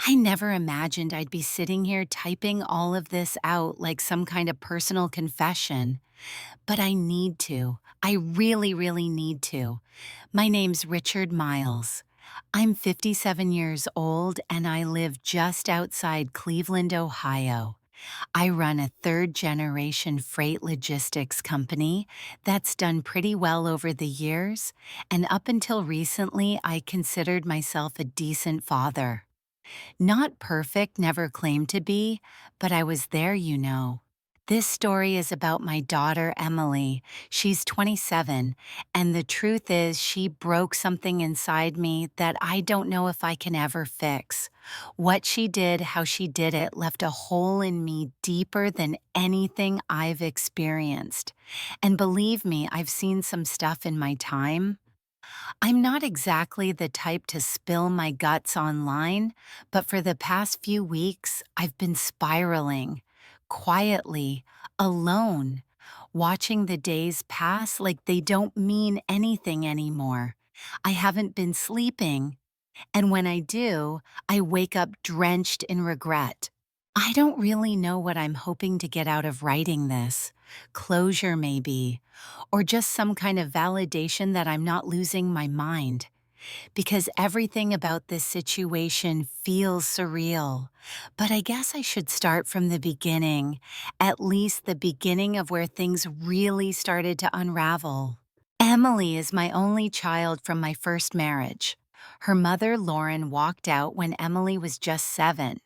I never imagined I'd be sitting here typing all of this out like some kind of personal confession, but I need to. I really, really need to. My name's Richard Miles. I'm 57 years old and I live just outside Cleveland, Ohio. I run a third generation freight logistics company that's done pretty well over the years, and up until recently, I considered myself a decent father. Not perfect, never claimed to be, but I was there. This story is about my daughter, Emily. She's 27, and the truth is, she broke something inside me that I don't know if I can ever fix. What she did, how she did it, left a hole in me deeper than anything I've experienced. And believe me, I've seen some stuff in my time. I'm not exactly the type to spill my guts online, but for the past few weeks, I've been spiraling, quietly, alone, watching the days pass like they don't mean anything anymore. I haven't been sleeping, and when I do, I wake up drenched in regret. I don't really know what I'm hoping to get out of writing this. Closure, maybe, or just some kind of validation that I'm not losing my mind. Because everything about this situation feels surreal. But I guess I should start from the beginning, at least the beginning of where things really started to unravel. Emily is my only child from my first marriage. Her mother, Lauren, walked out when Emily was just 7.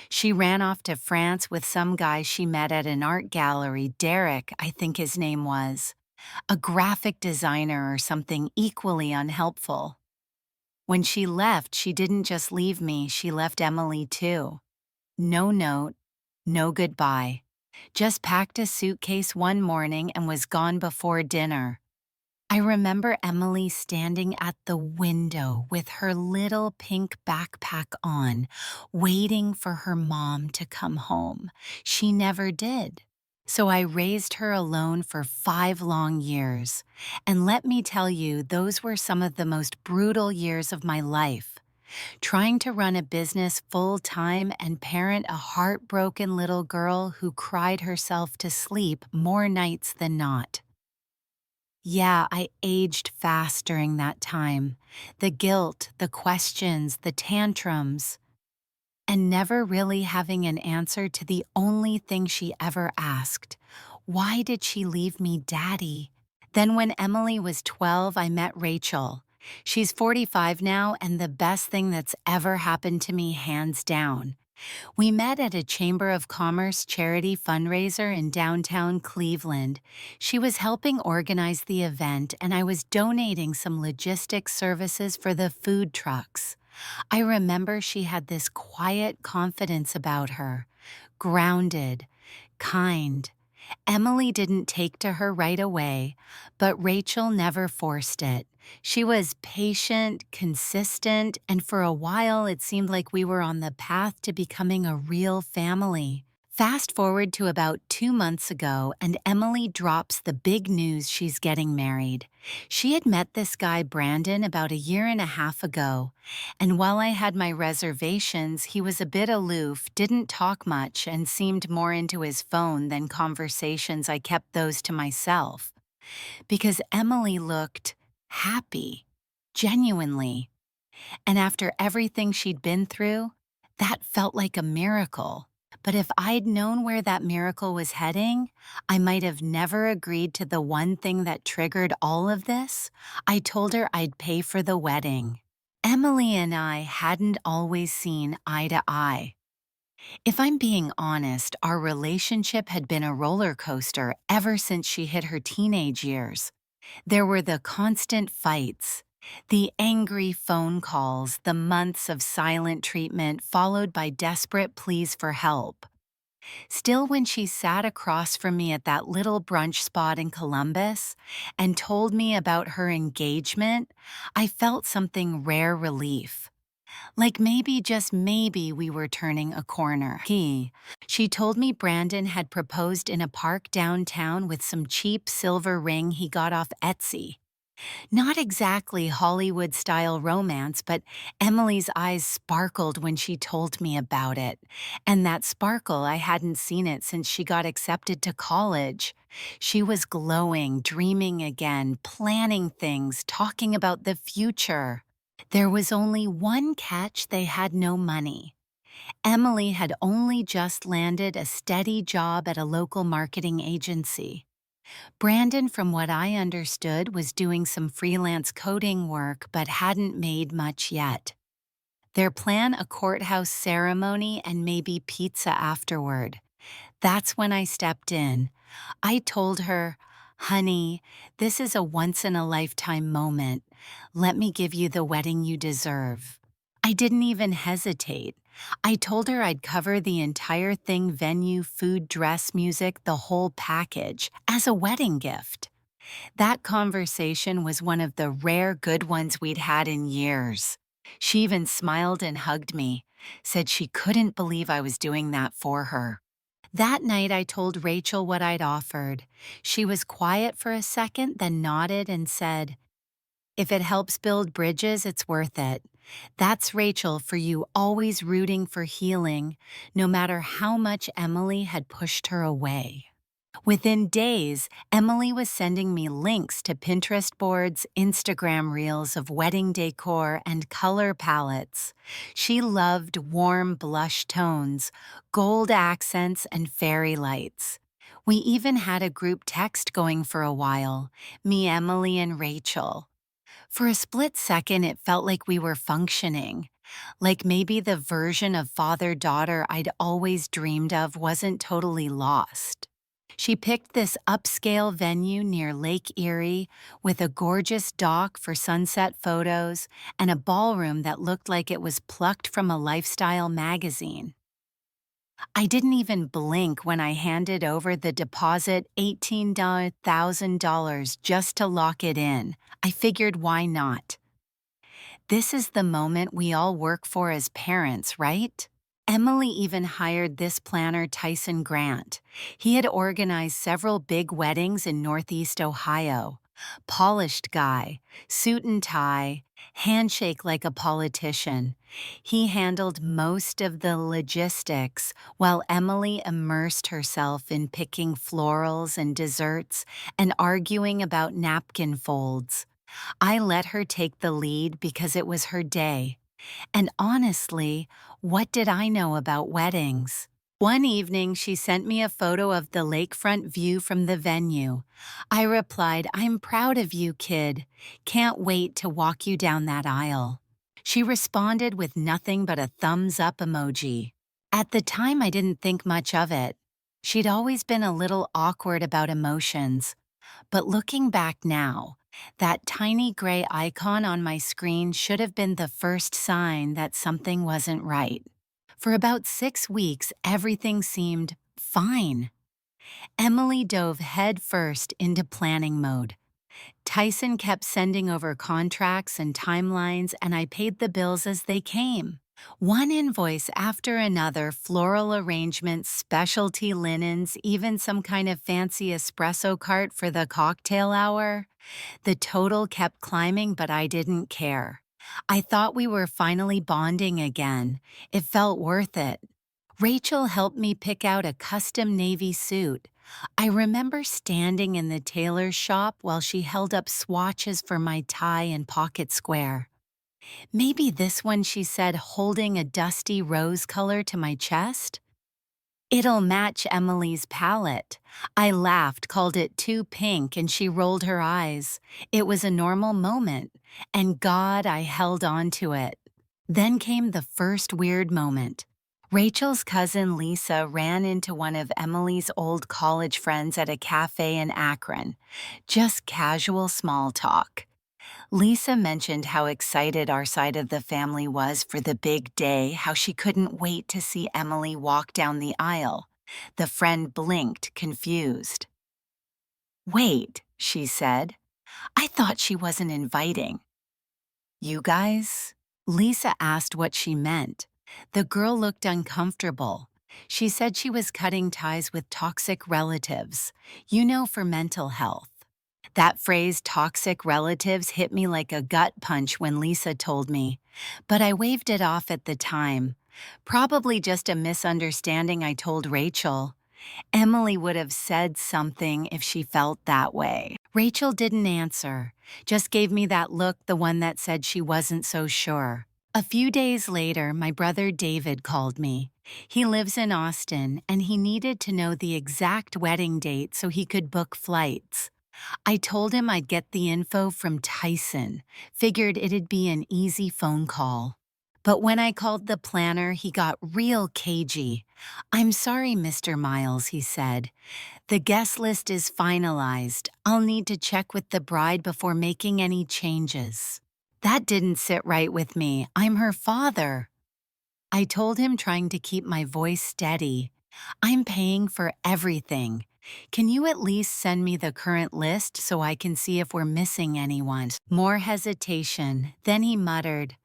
She ran off to France with some guy she met at an art gallery, Derek, I think his name was, a graphic designer or something equally unhelpful. When she left, she didn't just leave me, she left Emily too. No note, no goodbye. Just packed a suitcase one morning and was gone before dinner. I remember Emily standing at the window with her little pink backpack on, waiting for her mom to come home. She never did. So I raised her alone for 5 long years. And let me tell you, those were some of the most brutal years of my life. Trying to run a business full-time and parent a heartbroken little girl who cried herself to sleep more nights than not. Yeah, I aged fast during that time. The guilt, the questions, the tantrums, and never really having an answer to the only thing she ever asked. Why did she leave me daddy? Then when Emily was 12, I met Rachel. She's 45 now, and the best thing that's ever happened to me, hands down. We met at a Chamber of Commerce charity fundraiser in downtown Cleveland. She was helping organize the event, and I was donating some logistics services for the food trucks. I remember she had this quiet confidence about her, grounded, kind. Emily didn't take to her right away, but Rachel never forced it. She was patient, consistent, and for a while it seemed like we were on the path to becoming a real family. Fast forward to about 2 months ago, and Emily drops the big news she's getting married. She had met this guy, Brandon, about a year and a half ago, and while I had my reservations, he was a bit aloof, didn't talk much, and seemed more into his phone than conversations. I kept those to myself. Because Emily looked happy, genuinely, and after everything she'd been through, that felt like a miracle. But if I'd known where that miracle was heading, I might have never agreed to the one thing that triggered all of this. I told her I'd pay for the wedding. Emily and I hadn't always seen eye to eye. If I'm being honest, our relationship had been a roller coaster ever since she hit her teenage years. There were the constant fights, the angry phone calls, the months of silent treatment followed by desperate pleas for help. Still, when she sat across from me at that little brunch spot in Columbus and told me about her engagement, I felt something rare relief. Like maybe, just maybe, we were turning a corner. She told me Brandon had proposed in a park downtown with some cheap silver ring he got off Etsy. Not exactly Hollywood style romance, but Emily's eyes sparkled when she told me about it. And that sparkle, I hadn't seen it since she got accepted to college. She was glowing, dreaming again, planning things, talking about the future. There was only one catch: they had no money. Emily had only just landed a steady job at a local marketing agency. Brandon, from what I understood, was doing some freelance coding work but hadn't made much yet. Their plan: a courthouse ceremony and maybe pizza afterward. That's when I stepped in. I told her, "Honey, this is a once-in-a-lifetime moment. Let me give you the wedding you deserve." I didn't even hesitate. I told her I'd cover the entire thing: venue, food, dress, music, the whole package, as a wedding gift. That conversation was one of the rare good ones we'd had in years. She even smiled and hugged me, said she couldn't believe I was doing that for her. That night I told Rachel what I'd offered. She was quiet for a second, then nodded and said, "If it helps build bridges, it's worth it." That's Rachel for you, always rooting for healing, no matter how much Emily had pushed her away. Within days, Emily was sending me links to Pinterest boards, Instagram reels of wedding decor, and color palettes. She loved warm blush tones, gold accents, and fairy lights. We even had a group text going for a while: me, Emily, and Rachel. For a split second, it felt like we were functioning, like maybe the version of father-daughter I'd always dreamed of wasn't totally lost. She picked this upscale venue near Lake Erie with a gorgeous dock for sunset photos and a ballroom that looked like it was plucked from a lifestyle magazine. I didn't even blink when I handed over the deposit: $18,000 just to lock it in. I figured, why not? This is the moment we all work for as parents, right? Emily even hired this planner, Tyson Grant. He had organized several big weddings in Northeast Ohio. Polished guy, suit and tie, handshake like a politician. He handled most of the logistics while Emily immersed herself in picking florals and desserts and arguing about napkin folds. I let her take the lead because it was her day. And honestly, what did I know about weddings? One evening, she sent me a photo of the lakefront view from the venue. I replied, "I'm proud of you, kid. Can't wait to walk you down that aisle." She responded with nothing but a thumbs up emoji. At the time, I didn't think much of it. She'd always been a little awkward about emotions. But looking back now, that tiny gray icon on my screen should have been the first sign that something wasn't right. For about 6 weeks, everything seemed fine. Emily dove headfirst into planning mode. Tyson kept sending over contracts and timelines, and I paid the bills as they came. One invoice after another: floral arrangements, specialty linens, even some kind of fancy espresso cart for the cocktail hour. The total kept climbing, but I didn't care. I thought we were finally bonding again. It felt worth it. Rachel helped me pick out a custom navy suit. I remember standing in the tailor's shop while she held up swatches for my tie and pocket square. "Maybe this one," she said, holding a dusty rose color to my chest. "It'll match Emily's palette." I laughed, called it too pink, and she rolled her eyes. It was a normal moment, and God, I held on to it. Then came the first weird moment. Rachel's cousin Lisa ran into one of Emily's old college friends at a cafe in Akron. Just casual small talk. Lisa mentioned how excited our side of the family was for the big day, how she couldn't wait to see Emily walk down the aisle. The friend blinked, confused. "Wait," she said. "I thought she wasn't inviting." "You guys?" Lisa asked what she meant. The girl looked uncomfortable. She said she was cutting ties with toxic relatives, for mental health. That phrase, toxic relatives, hit me like a gut punch when Lisa told me, but I waved it off at the time. Probably just a misunderstanding. I told Rachel. Emily would have said something if she felt that way. Rachel didn't answer, just gave me that look, the one that said she wasn't so sure. A few days later, my brother David called me. He lives in Austin, and he needed to know the exact wedding date so he could book flights. I told him I'd get the info from Tyson, figured it'd be an easy phone call. But when I called the planner, he got real cagey. "I'm sorry, Mr. Miles," he said. "The guest list is finalized. I'll need to check with the bride before making any changes." That didn't sit right with me. I'm her father. I told him, trying to keep my voice steady. "I'm paying for everything. Can you at least send me the current list so I can see if we're missing anyone?" More hesitation. Then he muttered,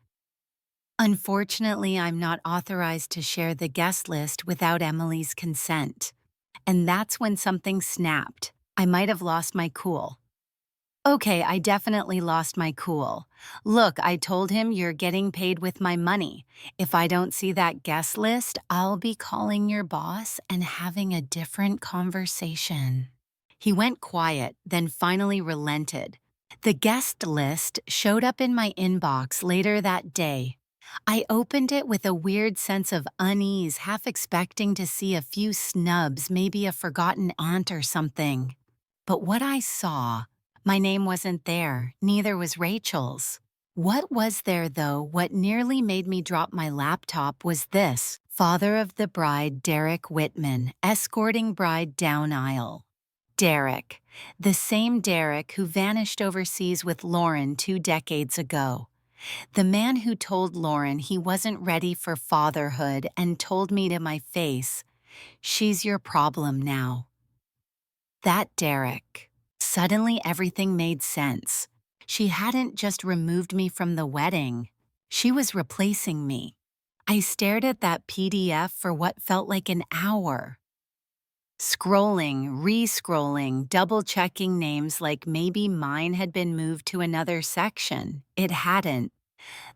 "Unfortunately, I'm not authorized to share the guest list without Emily's consent." And that's when something snapped. I might have lost my cool. Okay, I definitely lost my cool. "Look," I told him, "you're getting paid with my money. If I don't see that guest list, I'll be calling your boss and having a different conversation." He went quiet, then finally relented. The guest list showed up in my inbox later that day. I opened it with a weird sense of unease, half expecting to see a few snubs, maybe a forgotten aunt or something. But what I saw, my name wasn't there, neither was Rachel's. What was there, though, what nearly made me drop my laptop, was this: "Father of the bride, Derek Whitman, escorting bride down aisle." Derek, the same Derek who vanished overseas with Lauren 2 decades ago. The man who told Lauren he wasn't ready for fatherhood and told me to my face, "She's your problem now." That Derek. Suddenly everything made sense. She hadn't just removed me from the wedding. She was replacing me. I stared at that PDF for what felt like an hour. Scrolling, re-scrolling, double-checking names like maybe mine had been moved to another section. It hadn't.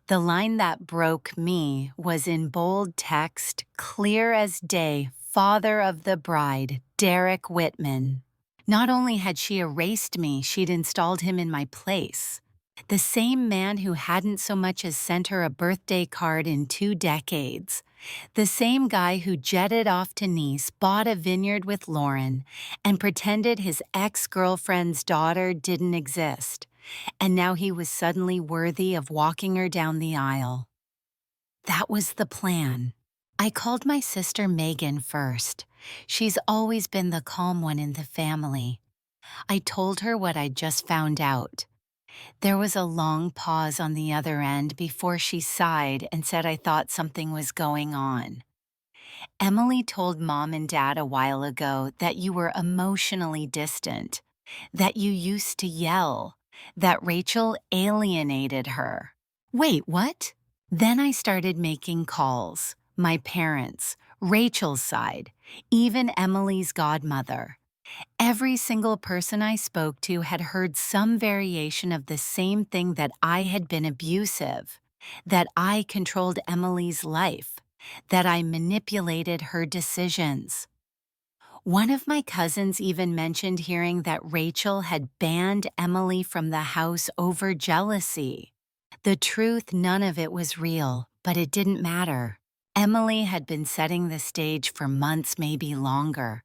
The line that broke me was in bold text, clear as day: "Father of the bride, Derek Whitman." Not only had she erased me, she'd installed him in my place. The same man who hadn't so much as sent her a birthday card in 2 decades. The same guy who jetted off to Nice, bought a vineyard with Lauren, and pretended his ex-girlfriend's daughter didn't exist. And now he was suddenly worthy of walking her down the aisle. That was the plan. I called my sister Megan first. She's always been the calm one in the family. I told her what I'd just found out. There was a long pause on the other end before she sighed and said I thought something was going on. "Emily told Mom and Dad a while ago that you were emotionally distant, that you used to yell, that Rachel alienated her." Wait, what? Then I started making calls. My parents, Rachel's side, even Emily's godmother. Every single person I spoke to had heard some variation of the same thing: that I had been abusive, that I controlled Emily's life, that I manipulated her decisions. One of my cousins even mentioned hearing that Rachel had banned Emily from the house over jealousy. The truth, none of it was real, but it didn't matter. Emily had been setting the stage for months, maybe longer.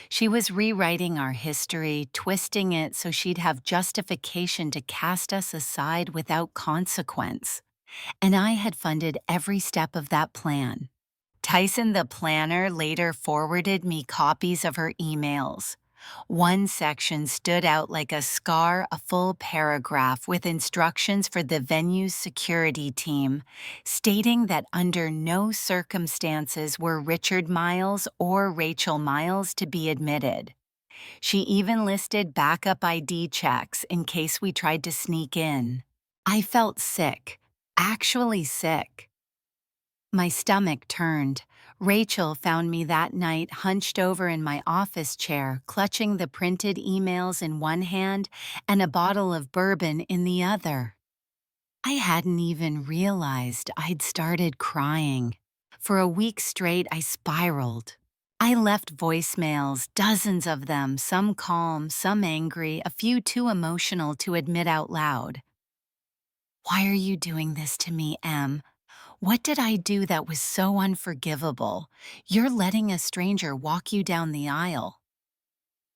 She was rewriting our history, twisting it so she'd have justification to cast us aside without consequence. And I had funded every step of that plan. Tyson, the planner, later forwarded me copies of her emails. One section stood out like a scar: a full paragraph with instructions for the venue's security team, stating that under no circumstances were Richard Miles or Rachel Miles to be admitted. She even listed backup ID checks in case we tried to sneak in. I felt sick, actually sick. My stomach turned. Rachel found me that night hunched over in my office chair, clutching the printed emails in one hand and a bottle of bourbon in the other. I hadn't even realized I'd started crying. For a week straight, I spiraled. I left voicemails, dozens of them, some calm, some angry, a few too emotional to admit out loud. "Why are you doing this to me, Em? What did I do that was so unforgivable? You're letting a stranger walk you down the aisle.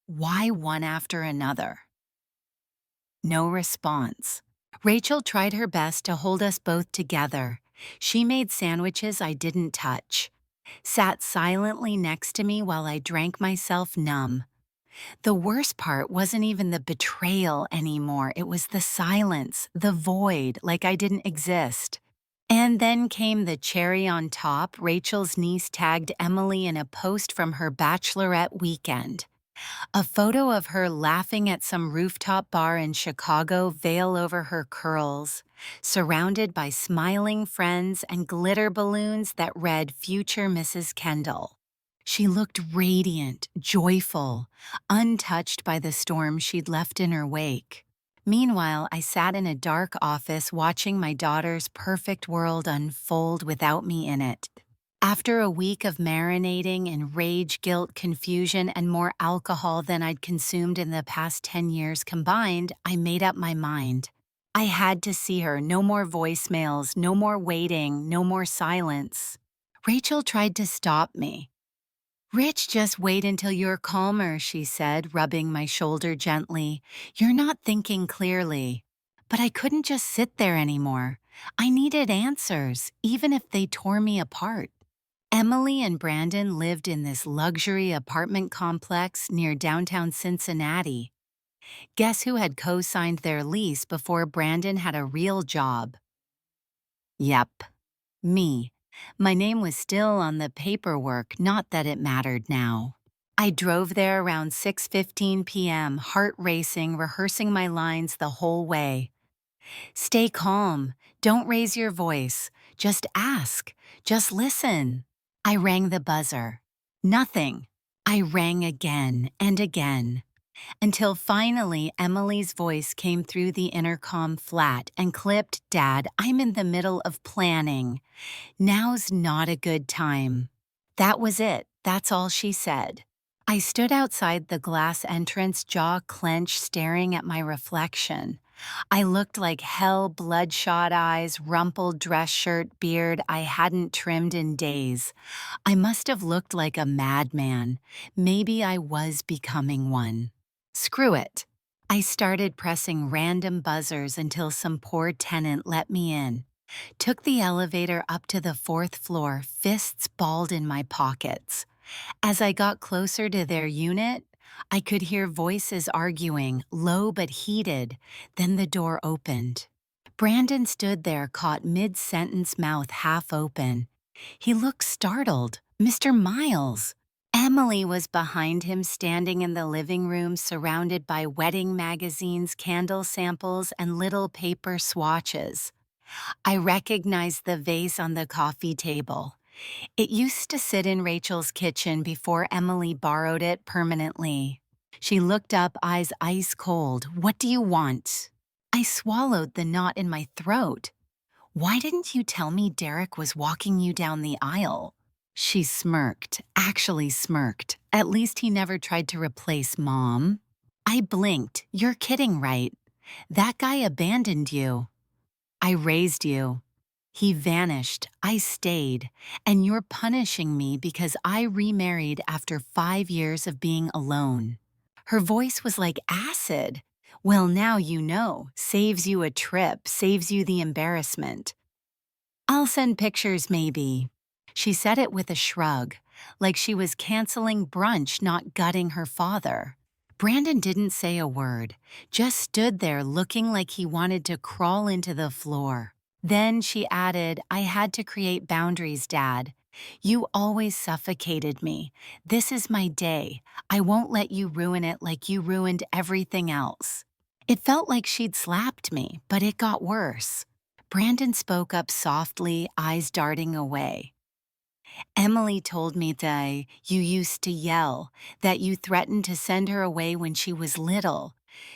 Why one after another?" No response. Rachel tried her best to hold us both together. She made sandwiches I didn't touch, sat silently next to me while I drank myself numb. The worst part wasn't even the betrayal anymore, it was the silence, the void, like I didn't exist. And then came the cherry on top. Rachel's niece tagged Emily in a post from her bachelorette weekend. A photo of her laughing at some rooftop bar in Chicago, veil over her curls, surrounded by smiling friends and glitter balloons that read "Future Mrs. Kendall." She looked radiant, joyful, untouched by the storm she'd left in her wake. Meanwhile, I sat in a dark office watching my daughter's perfect world unfold without me in it. After a week of marinating in rage, guilt, confusion, and more alcohol than I'd consumed in the past 10 years combined, I made up my mind. I had to see her. No more voicemails, no more waiting, no more silence. Rachel tried to stop me. "Rich, just wait until you're calmer," she said, rubbing my shoulder gently. "You're not thinking clearly." But I couldn't just sit there anymore. I needed answers, even if they tore me apart. Emily and Brandon lived in this luxury apartment complex near downtown Cincinnati. Guess who had co-signed their lease before Brandon had a real job? Yep, me. My name was still on the paperwork, not that it mattered now. I drove there around 6:15 p.m., heart racing, rehearsing my lines the whole way. "Stay calm. Don't raise your voice. Just ask. Just listen." I rang the buzzer. Nothing. I rang again and again, until finally Emily's voice came through the intercom flat and clipped, "Dad, I'm in the middle of planning. Now's not a good time." That was it. That's all she said. I stood outside the glass entrance, jaw clenched, staring at my reflection. I looked like hell, bloodshot eyes, rumpled dress shirt, beard I hadn't trimmed in days. I must have looked like a madman. Maybe I was becoming one. Screw it. I started pressing random buzzers until some poor tenant let me in. Took the elevator up to the 4th floor, fists balled in my pockets. As I got closer to their unit, I could hear voices arguing, low but heated. Then the door opened. Brandon stood there, caught mid-sentence, mouth half open. He looked startled. Mr. Miles. Emily was behind him, standing in the living room, surrounded by wedding magazines, candle samples, and little paper swatches. I recognized the vase on the coffee table. It used to sit in Rachel's kitchen before Emily borrowed it permanently. She looked up, eyes ice cold. "What do you want?" I swallowed the knot in my throat. "Why didn't you tell me Derek was walking you down the aisle?" She smirked, actually smirked. "At least he never tried to replace Mom." I blinked. "You're kidding, right? That guy abandoned you." "I raised you. He vanished, I stayed, and you're punishing me because I remarried after 5 years of being alone." Her voice was like acid. "Well, now you know. Saves you a trip, saves you the embarrassment." "I'll send pictures, maybe." She said it with a shrug, like she was canceling brunch, not gutting her father. Brandon didn't say a word, just stood there looking like he wanted to crawl into the floor. Then she added, "I had to create boundaries, Dad. You always suffocated me. This is my day. I won't let you ruin it like you ruined everything else." It felt like she'd slapped me, but it got worse. Brandon spoke up softly, eyes darting away. Emily told me that you used to yell, that you threatened to send her away when she was little.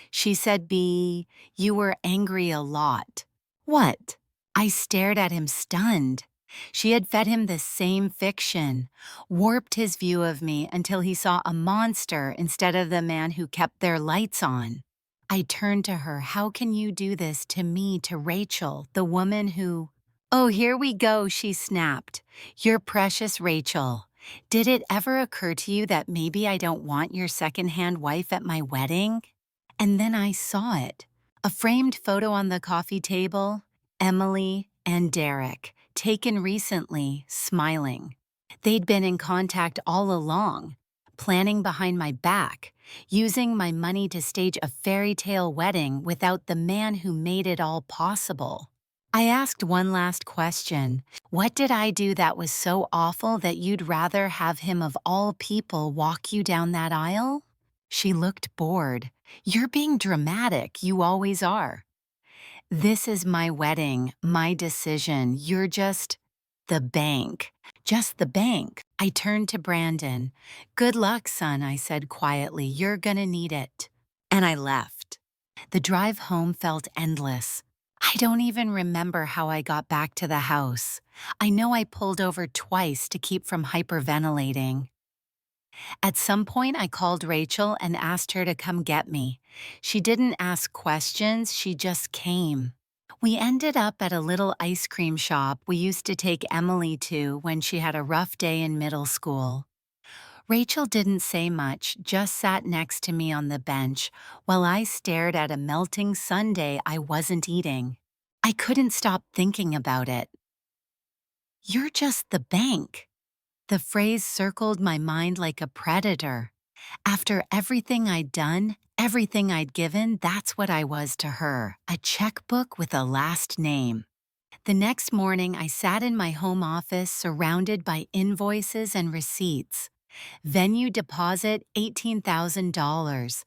She said, you were angry a lot. What? I stared at him stunned. She had fed him the same fiction, warped his view of me until he saw a monster instead of the man who kept their lights on. I turned to her. How can you do this to me, to Rachel, the woman who... Oh, here we go, she snapped. You're precious, Rachel. Did it ever occur to you that maybe I don't want your second-hand wife at my wedding? And then I saw it. A framed photo on the coffee table, Emily and Derek, taken recently, smiling. They'd been in contact all along, planning behind my back, using my money to stage a fairy tale wedding without the man who made it all possible. I asked one last question. What did I do that was so awful that you'd rather have him of all people walk you down that aisle? She looked bored. You're being dramatic, you always are. This is my wedding, my decision. You're just the bank. Just the bank. I turned to Brandon. Good luck, son, I said quietly. You're gonna need it. And I left. The drive home felt endless. I don't even remember how I got back to the house. I know I pulled over twice to keep from hyperventilating. At some point, I called Rachel and asked her to come get me. She didn't ask questions, she just came. We ended up at a little ice cream shop we used to take Emily to when she had a rough day in middle school. Rachel didn't say much, just sat next to me on the bench while I stared at a melting sundae I wasn't eating. I couldn't stop thinking about it. You're just the bank. The phrase circled my mind like a predator. After everything I'd done, everything I'd given, that's what I was to her, a checkbook with a last name. The next morning, I sat in my home office surrounded by invoices and receipts. Venue deposit, $18,000.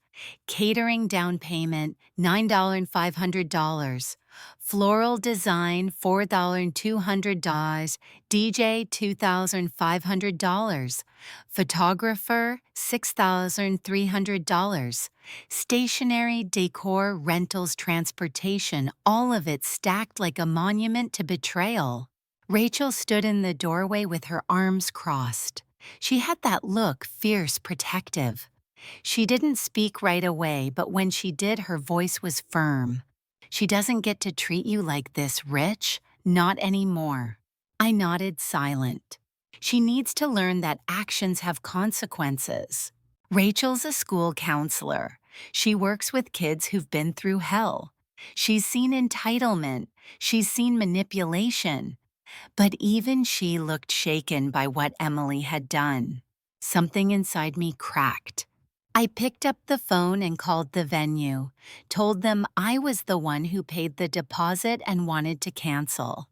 Catering down payment, $9,500. Floral design, $4,200. DJ, $2,500. Photographer, $6,300. Stationery, decor, rentals, transportation, all of it stacked like a monument to betrayal. Rachel stood in the doorway with her arms crossed. She had that look, fierce, protective. She didn't speak right away, but when she did, her voice was firm. She doesn't get to treat you like this, Rich. Not anymore. I nodded, silent. She needs to learn that actions have consequences. Rachel's a school counselor. She works with kids who've been through hell. She's seen entitlement. She's seen manipulation. But even she looked shaken by what Emily had done. Something inside me cracked. I picked up the phone and called the venue, told them I was the one who paid the deposit and wanted to cancel.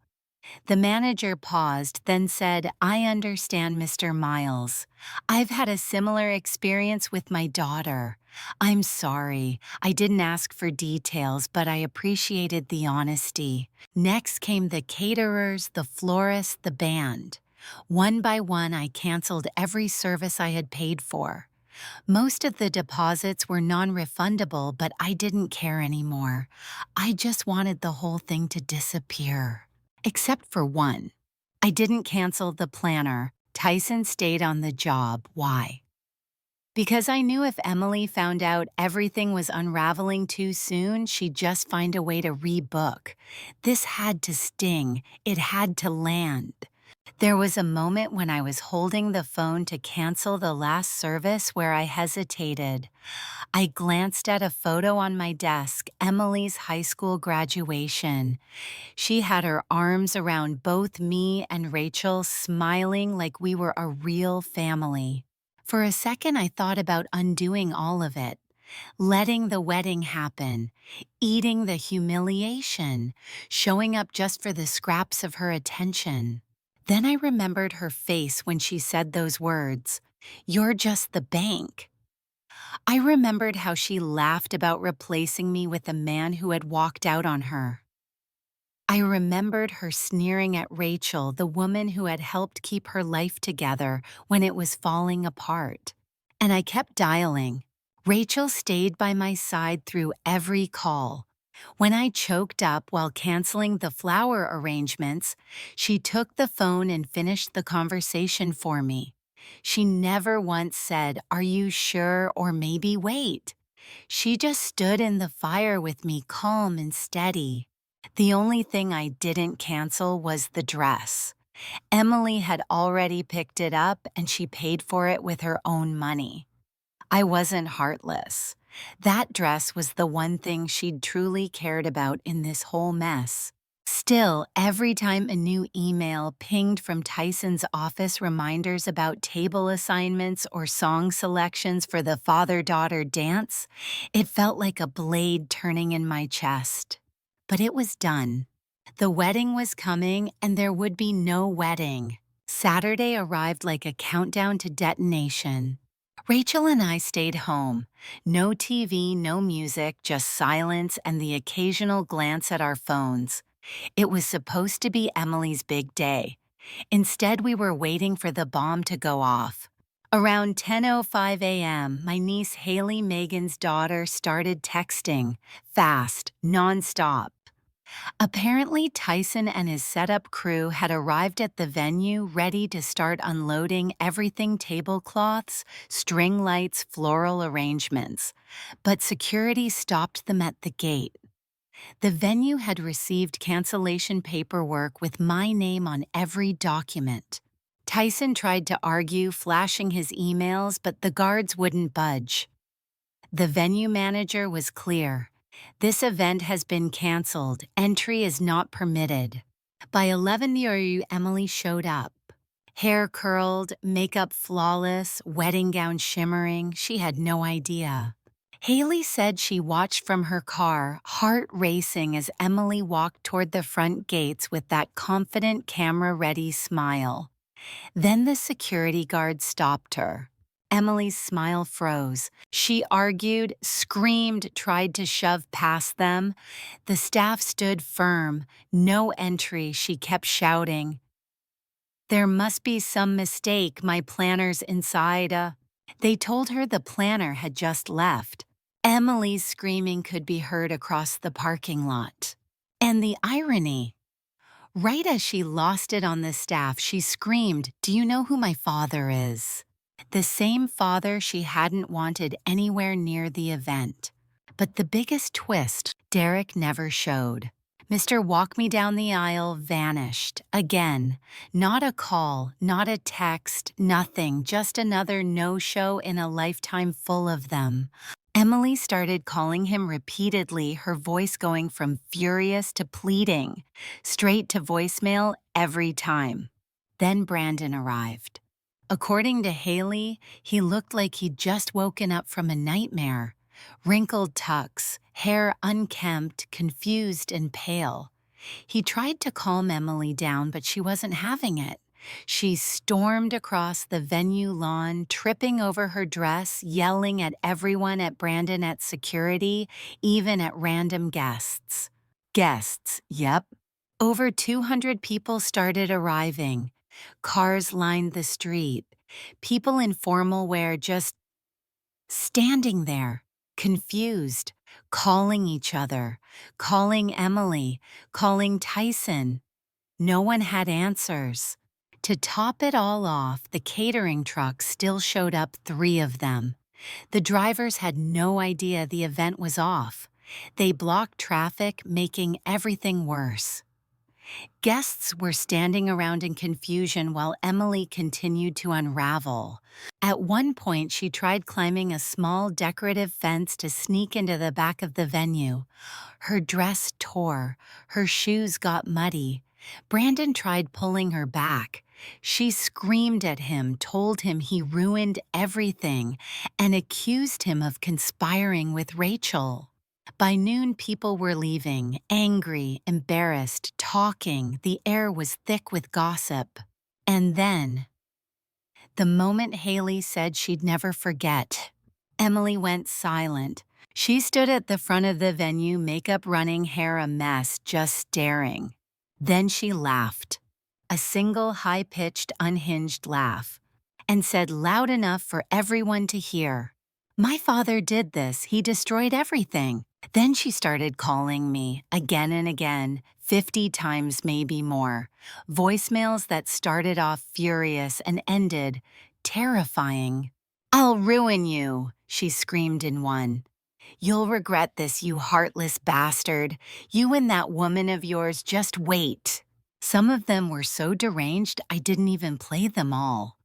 The manager paused, then said, I understand, Mr. Miles. I've had a similar experience with my daughter. I'm sorry. I didn't ask for details, but I appreciated the honesty. Next came the caterers, the florist, the band. One by one, I canceled every service I had paid for. Most of the deposits were non-refundable, but I didn't care anymore. I just wanted the whole thing to disappear. Except for one. I didn't cancel the planner. Tyson stayed on the job. Why? Because I knew if Emily found out everything was unraveling too soon, she'd just find a way to rebook. This had to sting. It had to land. There was a moment when I was holding the phone to cancel the last service where I hesitated. I glanced at a photo on my desk, Emily's high school graduation. She had her arms around both me and Rachel, smiling like we were a real family. For a second, I thought about undoing all of it, letting the wedding happen, eating the humiliation, showing up just for the scraps of her attention. Then I remembered her face when she said those words, "You're just the bank." I remembered how she laughed about replacing me with a man who had walked out on her. I remembered her sneering at Rachel, the woman who had helped keep her life together when it was falling apart. And I kept dialing. Rachel stayed by my side through every call. When I choked up while canceling the flower arrangements, she took the phone and finished the conversation for me. She never once said, "Are you sure?" or "Maybe wait." She just stood in the fire with me, calm and steady. The only thing I didn't cancel was the dress. Emily had already picked it up and she paid for it with her own money. I wasn't heartless. That dress was the one thing she'd truly cared about in this whole mess. Still, every time a new email pinged from Tyson's office reminders about table assignments or song selections for the father-daughter dance, it felt like a blade turning in my chest. But it was done. The wedding was coming, and there would be no wedding. Saturday arrived like a countdown to detonation. Rachel and I stayed home. No TV, no music, just silence and the occasional glance at our phones. It was supposed to be Emily's big day. Instead, we were waiting for the bomb to go off. Around 10:05 a.m., my niece Haley, Megan's daughter, started texting, fast, nonstop. Apparently, Tyson and his setup crew had arrived at the venue ready to start unloading everything: tablecloths, string lights, floral arrangements. But security stopped them at the gate. The venue had received cancellation paperwork with my name on every document. Tyson tried to argue, flashing his emails, but the guards wouldn't budge. The venue manager was clear. This event has been canceled. Entry is not permitted. By 11:00, Emily showed up. Hair curled, makeup flawless, wedding gown shimmering. She had no idea. Haley said she watched from her car, heart racing as Emily walked toward the front gates with that confident, camera-ready smile. Then the security guard stopped her. Emily's smile froze. She argued, screamed, tried to shove past them. The staff stood firm. No entry, she kept shouting. "There must be some mistake, my planner's inside." They told her the planner had just left. Emily's screaming could be heard across the parking lot. And the irony. Right as she lost it on the staff, she screamed, "Do you know who my father is?" The same father she hadn't wanted anywhere near the event. But the biggest twist, Derek never showed. Mr. Walk Me Down the Aisle vanished. Again. Not a call, not a text, nothing, just another no-show in a lifetime full of them. Emily started calling him repeatedly, her voice going from furious to pleading, straight to voicemail every time. Then Brandon arrived. According to Haley, he looked like he'd just woken up from a nightmare. Wrinkled tucks, hair unkempt, confused and pale. He tried to calm Emily down, but she wasn't having it. She stormed across the venue lawn, tripping over her dress, yelling at everyone, at Brandon, at security, even at random guests. Guests, yep. Over 200 people started arriving. Cars lined the street. People in formal wear just standing there, confused, calling each other, calling Emily, calling Tyson. No one had answers. To top it all off, the catering trucks still showed up, 3 of them. The drivers had no idea the event was off. They blocked traffic, making everything worse. Guests were standing around in confusion while Emily continued to unravel. At one point, she tried climbing a small decorative fence to sneak into the back of the venue. Her dress tore. Her shoes got muddy. Brandon tried pulling her back. She screamed at him, told him he ruined everything, and accused him of conspiring with Rachel. By noon, people were leaving, angry, embarrassed, talking. The air was thick with gossip. And then, the moment Haley said she'd never forget, Emily went silent. She stood at the front of the venue, makeup running, hair a mess, just staring. Then she laughed, a single high-pitched, unhinged laugh, and said loud enough for everyone to hear, "My father did this, he destroyed everything." Then she started calling me again and again, 50 times maybe more, voicemails that started off furious and ended terrifying. "I'll ruin you," she screamed in one. "You'll regret this, you heartless bastard. You and that woman of yours, just wait." Some of them were so deranged I didn't even play them all.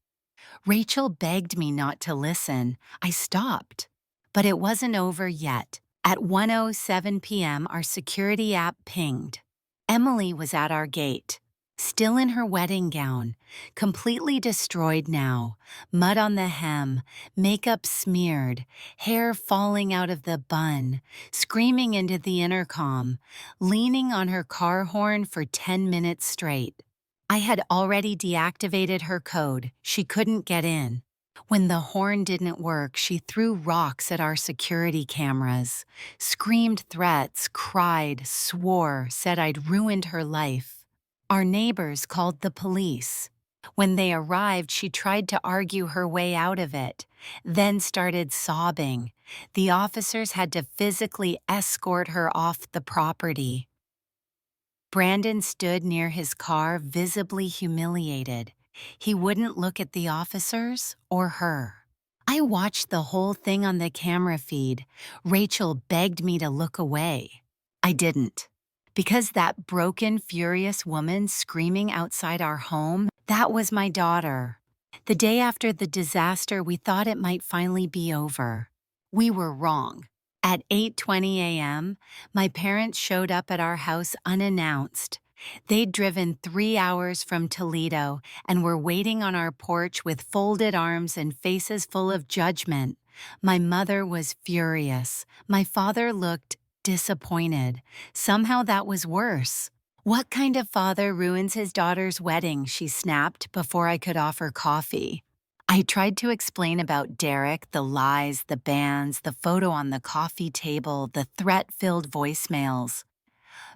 Rachel begged me not to listen. I stopped. But it wasn't over yet. At 1:07 p.m., our security app pinged. Emily was at our gate, still in her wedding gown, completely destroyed now, mud on the hem, makeup smeared, hair falling out of the bun, screaming into the intercom, leaning on her car horn for 10 minutes straight. I had already deactivated her code. She couldn't get in. When the horn didn't work, she threw rocks at our security cameras, screamed threats, cried, swore, said I'd ruined her life. Our neighbors called the police. When they arrived, she tried to argue her way out of it, then started sobbing. The officers had to physically escort her off the property. Brandon stood near his car, visibly humiliated. He wouldn't look at the officers or her. I watched the whole thing on the camera feed. Rachel begged me to look away. I didn't. Because that broken, furious woman screaming outside our home, that was my daughter. The day after the disaster, we thought it might finally be over. We were wrong. At 8:20 a.m., my parents showed up at our house unannounced. They'd driven 3 hours from Toledo and were waiting on our porch with folded arms and faces full of judgment. My mother was furious. My father looked disappointed. Somehow that was worse. "What kind of father ruins his daughter's wedding?" she snapped before I could offer coffee. I tried to explain about Derek, the lies, the bans, the photo on the coffee table, the threat-filled voicemails.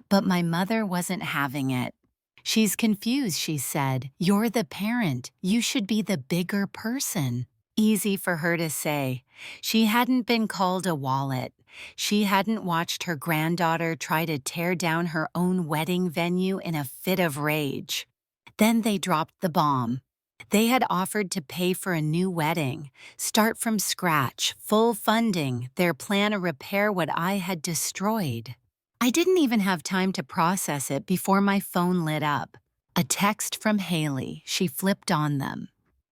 But my mother wasn't having it. "She's confused," she said. "You're the parent. You should be the bigger person." Easy for her to say. She hadn't been called a wallet. She hadn't watched her granddaughter try to tear down her own wedding venue in a fit of rage. Then they dropped the bomb. They had offered to pay for a new wedding, start from scratch, full funding, their plan to repair what I had destroyed. I didn't even have time to process it before my phone lit up. A text from Haley. She flipped on them.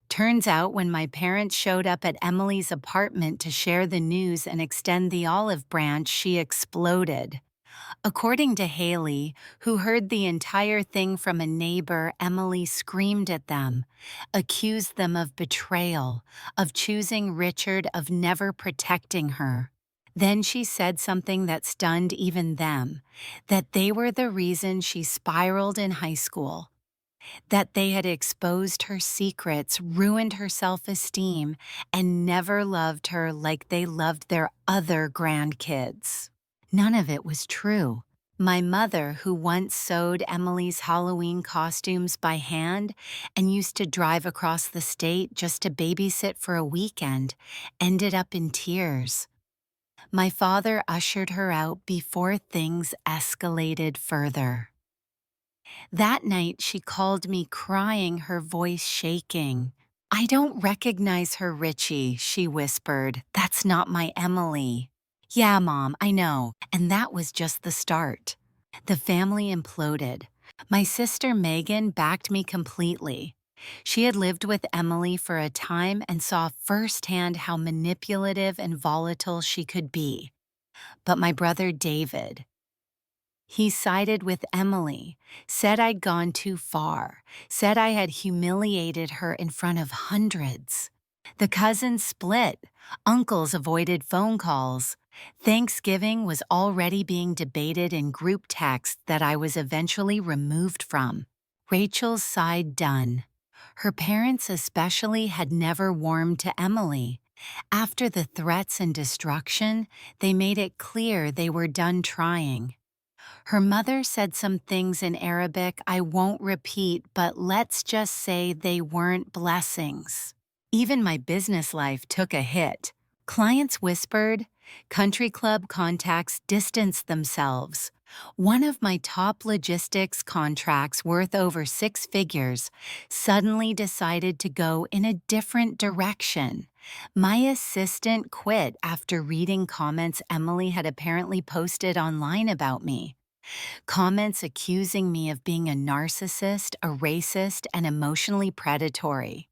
Turns out when my parents showed up at Emily's apartment to share the news and extend the olive branch, she exploded. According to Haley, who heard the entire thing from a neighbor, Emily screamed at them, accused them of betrayal, of choosing Richard, of never protecting her. Then she said something that stunned even them, that they were the reason she spiraled in high school, that they had exposed her secrets, ruined her self-esteem, and never loved her like they loved their other grandkids. None of it was true. My mother, who once sewed Emily's Halloween costumes by hand and used to drive across the state just to babysit for a weekend, ended up in tears. My father ushered her out before things escalated further. That night, she called me crying, her voice shaking. "I don't recognize her, Richie," she whispered. "That's not my Emily." "Yeah, Mom, I know." And that was just the start. The family imploded. My sister Megan backed me completely. She had lived with Emily for a time and saw firsthand how manipulative and volatile she could be. But my brother David, he sided with Emily, said I'd gone too far, said I had humiliated her in front of hundreds. The cousins split. Uncles avoided phone calls. Thanksgiving was already being debated in group texts that I was eventually removed from. Rachel's side done. Her parents especially had never warmed to Emily. After the threats and destruction, they made it clear they were done trying. Her mother said some things in Arabic I won't repeat, but let's just say they weren't blessings. Even my business life took a hit. Clients whispered, country club contacts distanced themselves. One of my top logistics contracts, worth over 6 figures, suddenly decided to go in a different direction. My assistant quit after reading comments Emily had apparently posted online about me. Comments accusing me of being a narcissist, a racist, and emotionally predatory.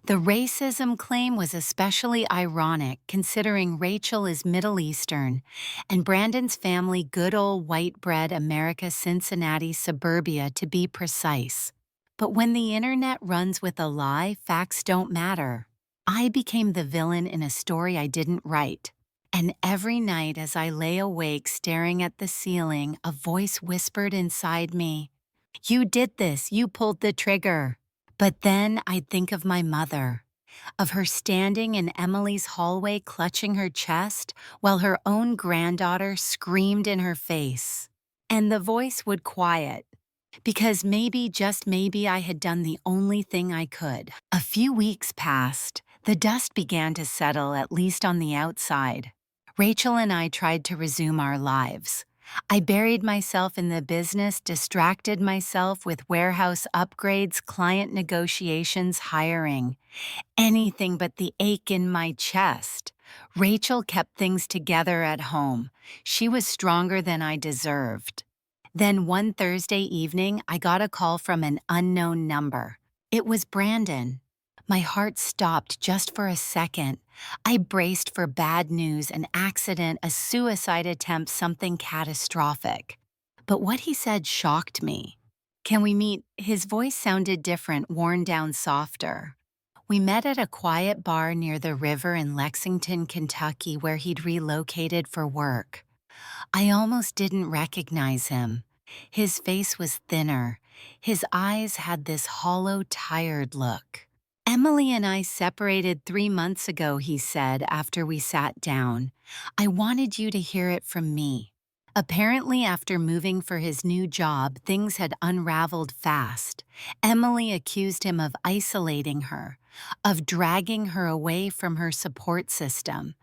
The racism claim was especially ironic considering Rachel is Middle Eastern and Brandon's family good old white bread America, Cincinnati suburbia to be precise. But when the internet runs with a lie, facts don't matter. I became the villain in a story I didn't write. And every night as I lay awake staring at the ceiling, a voice whispered inside me, "You did this, you pulled the trigger." But then I'd think of my mother, of her standing in Emily's hallway clutching her chest while her own granddaughter screamed in her face. And the voice would quiet, because maybe, just maybe, I had done the only thing I could. A few weeks passed. The dust began to settle, at least on the outside. Rachel and I tried to resume our lives. I buried myself in the business, distracted myself with warehouse upgrades, client negotiations, hiring. Anything but the ache in my chest. Rachel kept things together at home. She was stronger than I deserved. Then one Thursday evening, I got a call from an unknown number. It was Brandon. My heart stopped just for a second. I braced for bad news, an accident, a suicide attempt, something catastrophic. But what he said shocked me. "Can we meet?" His voice sounded different, worn down, softer. We met at a quiet bar near the river in Lexington, Kentucky, where he'd relocated for work. I almost didn't recognize him. His face was thinner. His eyes had this hollow, tired look. "Emily and I separated 3 months ago," he said after we sat down. "I wanted you to hear it from me." Apparently, after moving for his new job, things had unraveled fast. Emily accused him of isolating her, of dragging her away from her support system.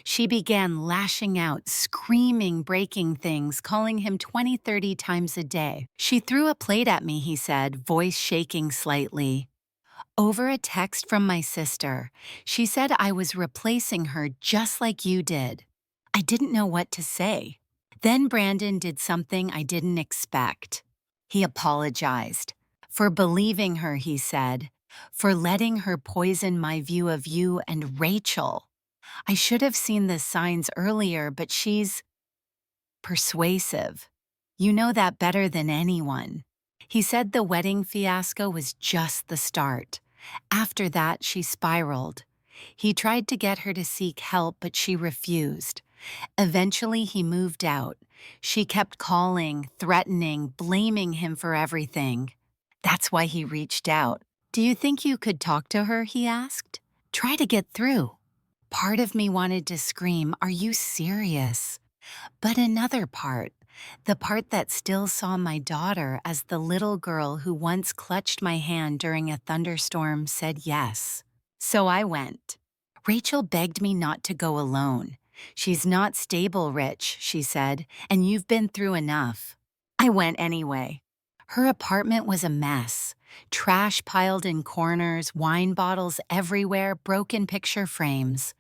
She began lashing out, screaming, breaking things, calling him 20, 30 times a day. "She threw a plate at me," he said, voice shaking slightly. "Over a text from my sister. She said I was replacing her just like you did." I didn't know what to say. Then Brandon did something I didn't expect. He apologized. "For believing her," he said. "For letting her poison my view of you and Rachel. I should have seen the signs earlier, but she's persuasive. You know that better than anyone." He said the wedding fiasco was just the start. After that, she spiraled. He tried to get her to seek help, but she refused. Eventually, he moved out. She kept calling, threatening, blaming him for everything. That's why he reached out. "Do you think you could talk to her?" he asked. "Try to get through." Part of me wanted to scream, "Are you serious?" But another part, the part that still saw my daughter as the little girl who once clutched my hand during a thunderstorm, said yes. So I went. Rachel begged me not to go alone. "She's not stable, Rich," she said, "and you've been through enough." I went anyway. Her apartment was a mess. Trash piled in corners, wine bottles everywhere, broken picture frames.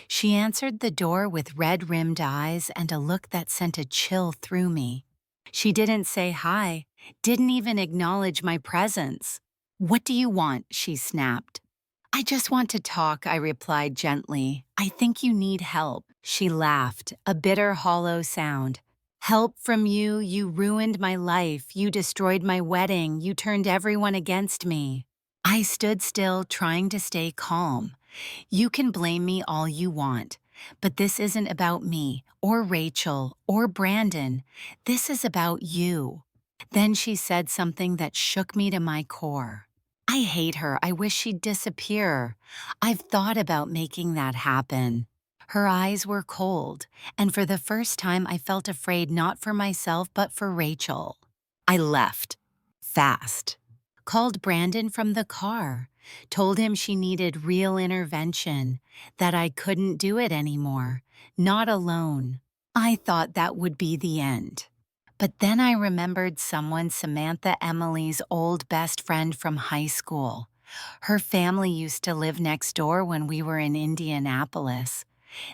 She answered the door with red-rimmed eyes and a look that sent a chill through me. She didn't say hi, didn't even acknowledge my presence. "What do you want?" she snapped. "I just want to talk," I replied gently. "I think you need help." She laughed, a bitter, hollow sound. "Help from you? You ruined my life. You destroyed my wedding. You turned everyone against me." I stood still, trying to stay calm. "You can blame me all you want, but this isn't about me, or Rachel, or Brandon. This is about you." Then she said something that shook me to my core. "I hate her. I wish she'd disappear. I've thought about making that happen." Her eyes were cold, and for the first time I felt afraid not for myself but for Rachel. I left. Fast. Called Brandon from the car, told him she needed real intervention, that I couldn't do it anymore, not alone. I thought that would be the end. But then I remembered someone Samantha Emily's old best friend from high school. Her family used to live next door when we were in Indianapolis.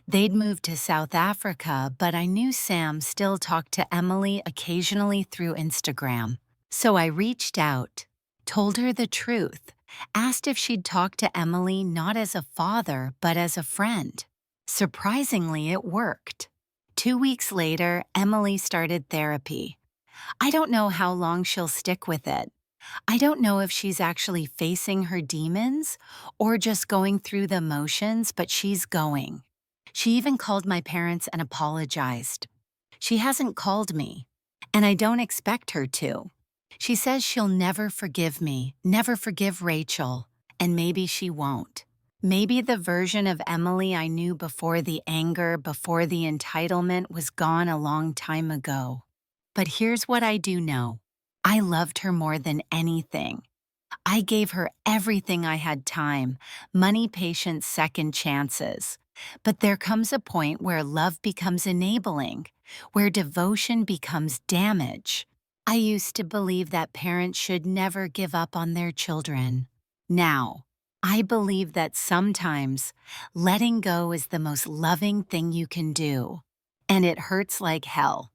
They'd moved to South Africa, but I knew Sam still talked to Emily occasionally through Instagram. So I reached out, told her the truth, asked if she'd talk to Emily not as a father, but as a friend. Surprisingly, it worked. 2 weeks later, Emily started therapy. I don't know how long she'll stick with it. I don't know if she's actually facing her demons or just going through the motions, but she's going. She even called my parents and apologized. She hasn't called me, and I don't expect her to. She says she'll never forgive me, never forgive Rachel, and maybe she won't. Maybe the version of Emily I knew before the anger, before the entitlement was gone a long time ago. But here's what I do know. I loved her more than anything. I gave her everything I had: time, money, patience, second chances. But there comes a point where love becomes enabling, where devotion becomes damage. I used to believe that parents should never give up on their children. Now, I believe that sometimes letting go is the most loving thing you can do. And it hurts like hell.